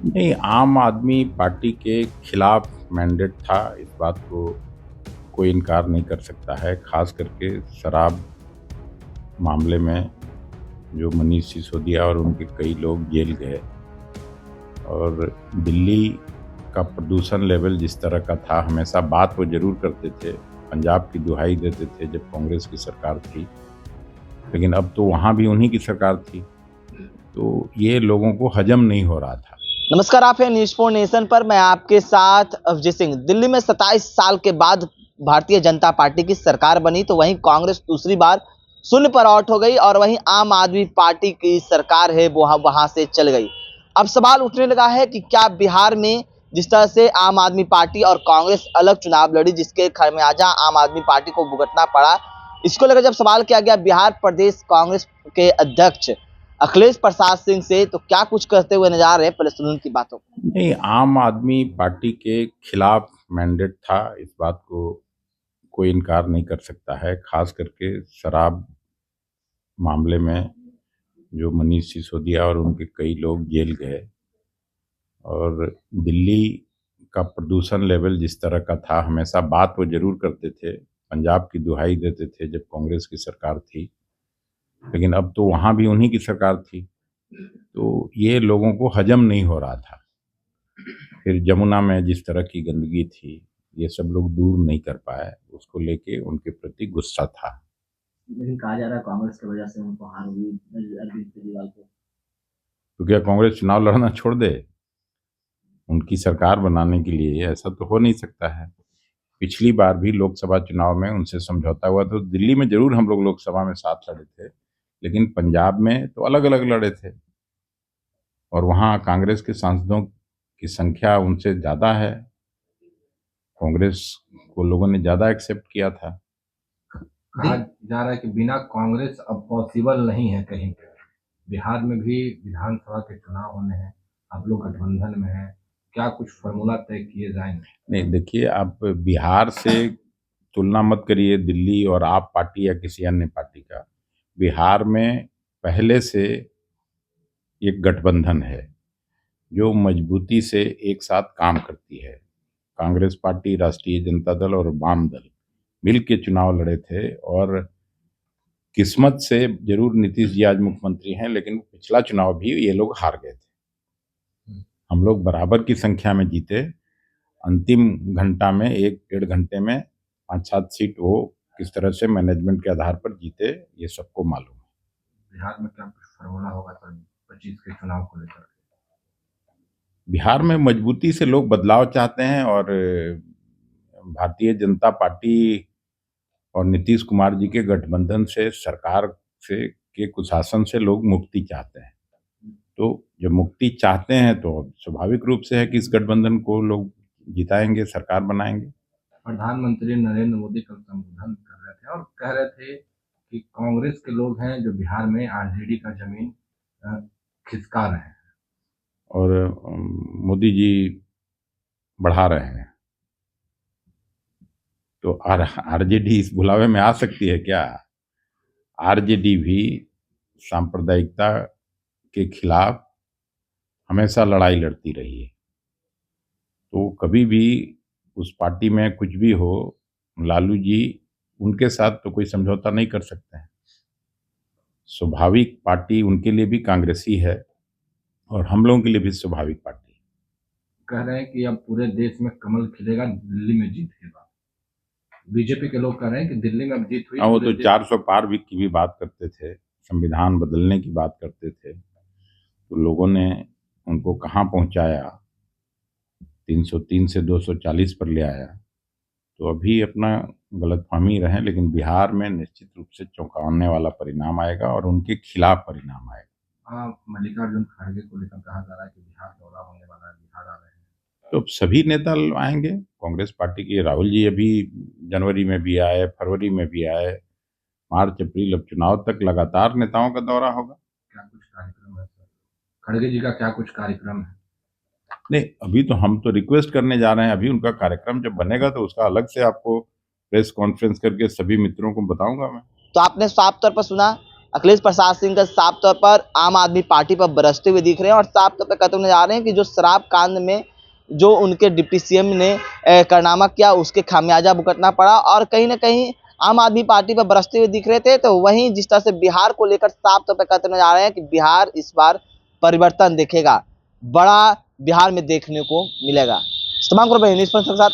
नहीं, आम आदमी पार्टी के खिलाफ मैंडेट था, इस बात को कोई इनकार नहीं कर सकता है। ख़ास करके शराब मामले में जो मनीष सिसोदिया और उनके कई लोग जेल गए और दिल्ली का प्रदूषण लेवल जिस तरह का था, हमेशा बात वो ज़रूर करते थे, पंजाब की दुहाई देते थे जब कांग्रेस की सरकार थी, लेकिन अब तो वहाँ भी उन्हीं की सरकार थी, तो ये लोगों को हज़म नहीं हो रहा था। नमस्कार, आप हैं न्यूज 4 नेशन पर। मैं आपके साथ अवजय सिंह। दिल्ली में 27 साल के बाद भारतीय जनता पार्टी की सरकार बनी, तो वहीं कांग्रेस दूसरी बार शून्य पर आउट हो गई और वहीं आम आदमी पार्टी की सरकार है वो वहां से चल गई। अब सवाल उठने लगा है कि क्या बिहार में जिस तरह से आम आदमी पार्टी और कांग्रेस अलग चुनाव लड़ी, जिसके खामियाजा आम आदमी पार्टी को भुगतना पड़ा, इसको लेकर जब सवाल किया गया बिहार प्रदेश कांग्रेस के अध्यक्ष अखिलेश प्रसाद सिंह से, तो क्या कुछ कहते हुए नजर आ रहे हैं, पहले सुनिए उनकी बातों को। नहीं, आम आदमी पार्टी के खिलाफ मैंडेट था, इस बात को कोई इनकार नहीं कर सकता है। ख़ास करके शराब मामले में जो मनीष सिसोदिया और उनके कई लोग जेल गए और दिल्ली का प्रदूषण लेवल जिस तरह का था, हमेशा बात वो ज़रूर करते थे, पंजाब की दुहाई देते थे जब कांग्रेस की सरकार थी, लेकिन अब तो वहाँ भी उन्हीं की सरकार थी, तो ये लोगों को हज़म नहीं हो रहा था। फिर जमुना में जिस तरह की गंदगी थी, ये सब लोग दूर नहीं कर पाए, उसको लेके उनके प्रति गुस्सा था। लेकिन कहा जा रहा है कांग्रेस की वजह से उनको हार हुई अरविंद केजरीवाल को। तो क्या कांग्रेस चुनाव लड़ना छोड़ दे उनकी सरकार बनाने के लिए? ऐसा तो हो नहीं सकता है। पिछली बार भी लोकसभा चुनाव में उनसे समझौता हुआ, तो दिल्ली में जरूर हम लोग लोकसभा में साथ लड़े थे, लेकिन पंजाब में तो अलग अलग लड़े थे और वहाँ कांग्रेस के सांसदों की संख्या उनसे ज़्यादा है। कांग्रेस को लोगों ने ज़्यादा एक्सेप्ट किया था। कहा जा रहा है कि बिना कांग्रेस अब पॉसिबल नहीं है कहीं पे। बिहार में भी विधानसभा के चुनाव होने हैं, आप लोग गठबंधन में हैं, क्या कुछ फॉर्मूला तय किए जाएंगे? नहीं, देखिए, आप बिहार से तुलना मत करिए दिल्ली और आप पार्टी या किसी अन्य पार्टी का। बिहार में पहले से एक गठबंधन है जो मजबूती से एक साथ काम करती है। कांग्रेस पार्टी, राष्ट्रीय जनता दल और वाम दल मिल के चुनाव लड़े थे और किस्मत से जरूर नीतीश जी आज मुख्यमंत्री हैं, लेकिन पिछला चुनाव भी ये लोग हार गए थे। हम लोग बराबर की संख्या में जीते। अंतिम घंटा में 1 डेढ़ घंटे में 5-7 सीट वो किस तरह से मैनेजमेंट के आधार पर जीते, ये सबको मालूम है। बिहार में क्या कुछ फॉर्मूला होगा सर 25 के चुनाव को लेकर? बिहार में मजबूती से लोग बदलाव चाहते हैं और भारतीय जनता पार्टी और नीतीश कुमार जी के गठबंधन से, सरकार से के कुशासन से लोग मुक्ति चाहते हैं। तो जब मुक्ति चाहते हैं तो स्वाभाविक रूप से है कि इस गठबंधन को लोग जिताएंगे, सरकार बनाएंगे। प्रधानमंत्री नरेंद्र मोदी कल संबोधन कर रहे थे और कह रहे थे कि कांग्रेस के लोग हैं जो बिहार में आरजेडी का जमीन खिसका रहे हैं और मोदी जी बढ़ा रहे हैं, तो आरजेडी इस बुलावे में आ सकती है क्या? आरजेडी भी सांप्रदायिकता के खिलाफ हमेशा लड़ाई लड़ती रही है, तो कभी भी उस पार्टी में कुछ भी हो, लालू जी उनके साथ तो कोई समझौता नहीं कर सकते हैं। स्वाभाविक पार्टी उनके लिए भी कांग्रेस ही है और हम लोगों के लिए भी स्वाभाविक पार्टी। कह रहे हैं कि अब पूरे देश में कमल खिलेगा दिल्ली में जीत के बाद। बीजेपी के लोग कह रहे हैं कि दिल्ली में अब जीत हुई। वो तो 400 पार भी की भी बात करते थे, संविधान बदलने की बात करते थे, तो लोगों ने उनको कहाँ पहुंचाया, 303 से 240 पर ले आया। तो अभी अपना गलतफहमी रहे, लेकिन बिहार में निश्चित रूप से चौंकाने वाला परिणाम आएगा और उनके खिलाफ परिणाम आएगा। मल्लिकार्जुन खड़गे को लेकर कहा जा रहा है कि बिहार दौरा होने वाला है, बिहार आ रहे हैं। तो सभी नेता आएंगे कांग्रेस पार्टी के। राहुल जी अभी जनवरी में भी आए, फरवरी में भी आए, मार्च अप्रैल, अब चुनाव तक लगातार नेताओं का दौरा होगा। क्या कुछ कार्यक्रम है सर? खड़गे जी का क्या कुछ कार्यक्रम है? नहीं, अभी तो हम तो रिक्वेस्ट करने जा रहे हैं। अभी उनका कार्यक्रम जब बनेगा तो उसका अलग से आपको प्रेस कॉन्फ्रेंस करके सभी मित्रों को बताऊंगा मैं। तो आपने साफ तौर पर सुना अखिलेश प्रसाद सिंह का साफ तौर पर आम आदमी पार्टी पर बरसते हुए दिख रहे हैं और साफ तौर पर कहते हुए जा रहे हैं कि जो शराब कांड में जो उनके डिप्टी सीएम ने कारनामा किया उसके खामियाजा भुगतना पड़ा और कहीं ना कहीं आम आदमी पार्टी पर बरसते हुए दिख रहे थे। तो वहीं जिस तरह से बिहार को लेकर साफ तौर पर कहते नजर आ रहे हैं कि बिहार इस बार परिवर्तन देखेगा, बड़ा बिहार में देखने को मिलेगा। तमाम खबरें न्यूज़ के साथ